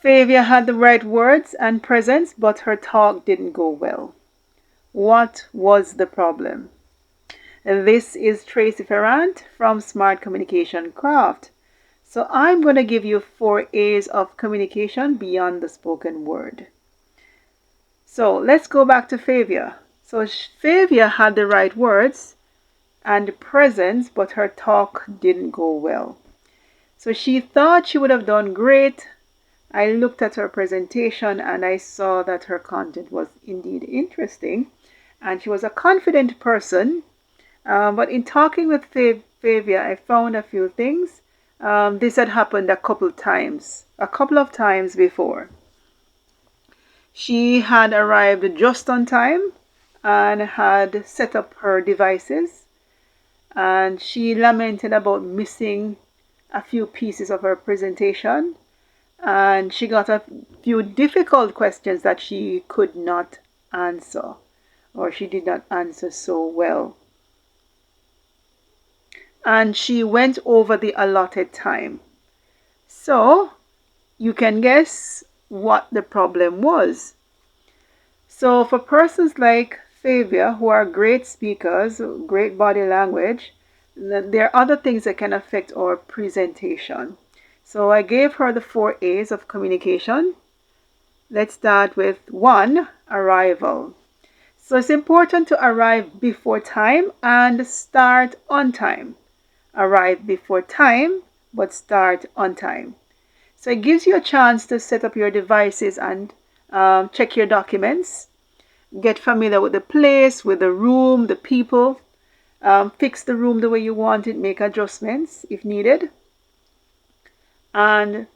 Favia had the right words and presence, but her talk didn't go well. What was the problem? This is Tracy Ferrant from Smart Communication Craft. So I'm going to give you 4 A's of communication beyond the spoken word. So let's go back to Favia. So Favia had the right words and presence, but her talk didn't go well. So she thought she would have done great. I looked at her presentation and I saw that her content was indeed interesting, and she was a confident person. But in talking with Favia, I found a few things. This had happened a couple of times before. She had arrived just on time and had set up her devices, and she lamented about missing a few pieces of her presentation, and she got a few difficult questions that she could not answer, or she did not answer so well. And she went over the allotted time. So you can guess what the problem was. So for persons like Favia, who are great speakers, great body language, there are other things that can affect our presentation. So I gave her the 4 A's of communication. Let's start with 1, arrival. So it's important to arrive before time and start on time. Arrive before time, but start on time. So it gives you a chance to set up your devices and check your documents, get familiar with the place, with the room, the people, fix the room the way you want it, make adjustments if needed. And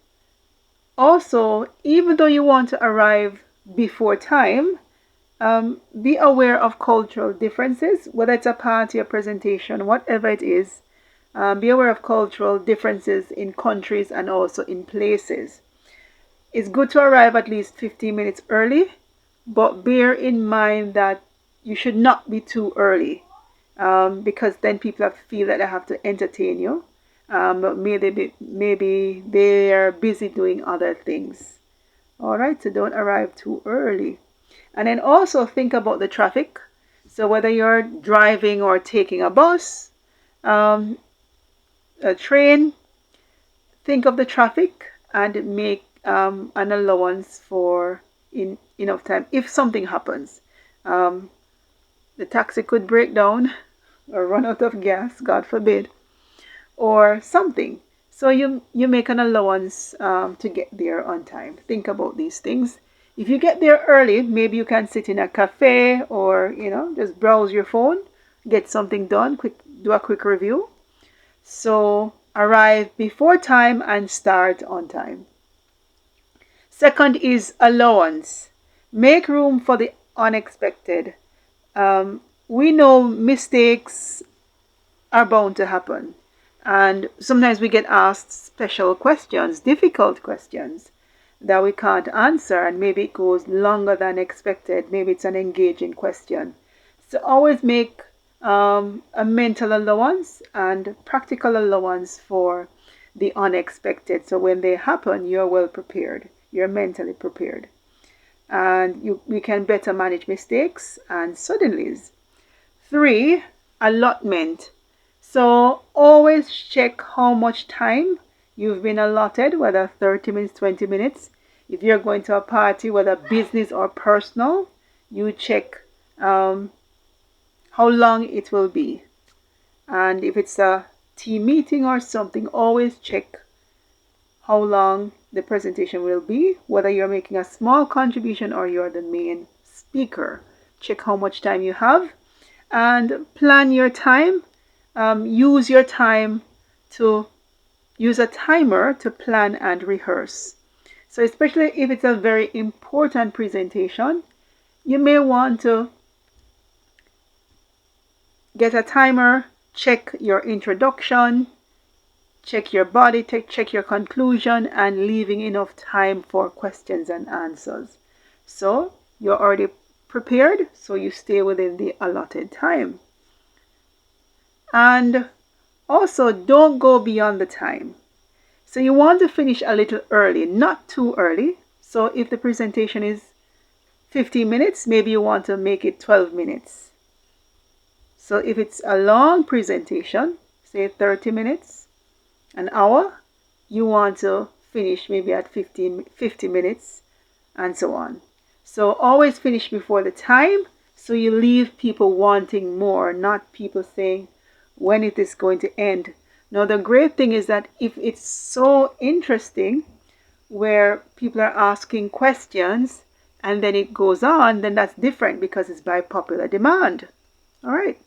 also, even though you want to arrive before time, be aware of cultural differences, whether it's a party or presentation, whatever it is. Be aware of cultural differences in countries and also in places. It's good to arrive at least 15 minutes early, but bear in mind that you should not be too early, because then people feel that they have to entertain you. But maybe they are busy doing other things. All right, so don't arrive too early. And then also think about the traffic. So whether you're driving or taking a bus, a train, think of the traffic and make an allowance for enough time if something happens. The taxi could break down or run out of gas, God forbid, or something. So you make an allowance to get there on time. Think about these things. If you get there early, maybe you can sit in a cafe or just browse your phone, get something done, do a quick review. So arrive before time and start on time. Second is allowance. Make room for the unexpected. We know mistakes are bound to happen. And sometimes we get asked special questions, difficult questions that we can't answer, and maybe it goes longer than expected. Maybe it's an engaging question. So always make a mental allowance and practical allowance for the unexpected. So when they happen, you're well prepared. You're mentally prepared. And you can better manage mistakes and suddenlies. 3, allotment. So always check how much time you've been allotted, whether 30 minutes, 20 minutes. If you're going to a party, whether business or personal, you check how long it will be. And if it's a team meeting or something, always check how long the presentation will be, whether you're making a small contribution or you're the main speaker. Check how much time you have and plan your time. Use your time to use a timer to plan and rehearse. So especially if it's a very important presentation, you may want to get a timer, check your introduction, check your body, check your conclusion, and leaving enough time for questions and answers. So you're already prepared, so you stay within the allotted time. And also don't go beyond the time. So you want to finish a little early, not too early. So if the presentation is 15 minutes, maybe you want to make it 12 minutes. So if it's a long presentation, say 30 minutes, an hour, you want to finish maybe at 50 minutes and so on. So always finish before the time, so you leave people wanting more, not people saying when it is going to end. Now the great thing is that if it's so interesting where people are asking questions and then it goes on, then that's different because it's by popular demand. All right.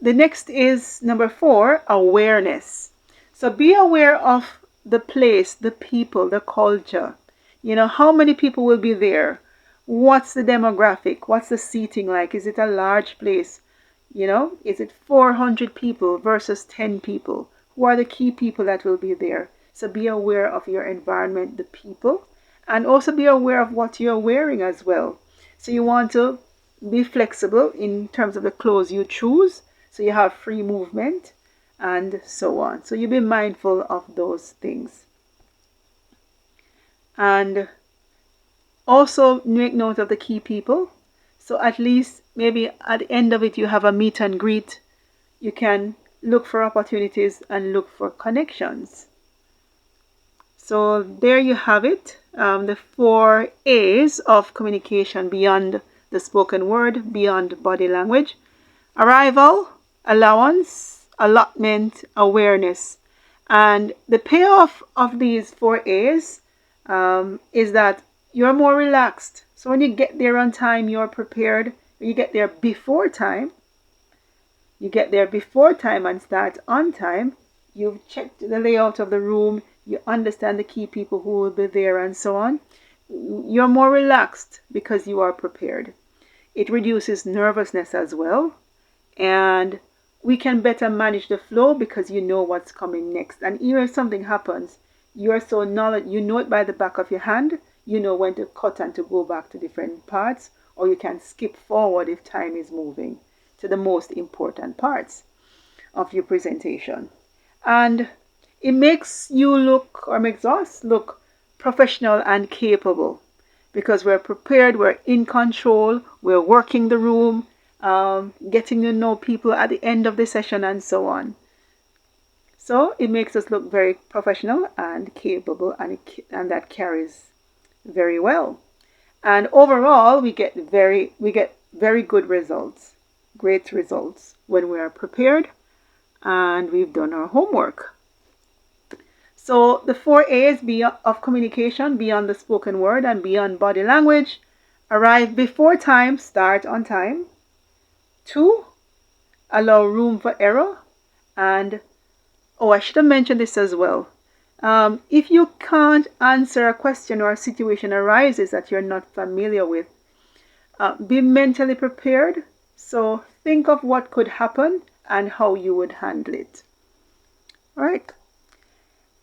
The next is number 4, awareness. So be aware of the place, the people, the culture. You know, how many people will be there? What's the demographic? What's the seating like? Is it a large place? You know, is it 400 people versus 10 people? Who are the key people that will be there? So be aware of your environment, the people, and also be aware of what you're wearing as well. So you want to be flexible in terms of the clothes you choose, so you have free movement and so on. So you be mindful of those things. And also make note of the key people. So at least maybe at the end of it you have a meet and greet. You can look for opportunities and look for connections. So there you have it, the 4 A's of communication beyond the spoken word, beyond body language. Arrival, allowance, allotment, awareness. And the payoff of these 4 A's is that you're more relaxed. So when you get there on time, you're prepared. When you get there before time, and start on time. You've checked the layout of the room. You understand the key people who will be there and so on. You're more relaxed because you are prepared. It reduces nervousness as well. And we can better manage the flow because you know what's coming next. And even if something happens, you're so knowledgeable, you know it by the back of your hand. You know when to cut and to go back to different parts, or you can skip forward if time is moving to the most important parts of your presentation. And it makes you look, or makes us look professional and capable because we're prepared, we're in control, we're working the room, getting to know people at the end of the session and so on. So it makes us look very professional and capable, and that carries very well. And overall, we get very good results, great results when we are prepared and we've done our homework. So the 4 A's of communication beyond the spoken word and beyond body language: arrive before time, start on time. 2, allow room for error. And I should have mentioned this as well. If you can't answer a question or a situation arises that you're not familiar with, be mentally prepared. So think of what could happen and how you would handle it. All right.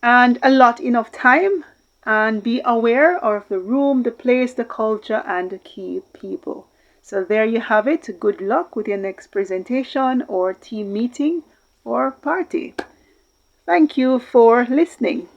And allot enough time and be aware of the room, the place, the culture, and the key people. So there you have it. Good luck with your next presentation or team meeting or party. Thank you for listening.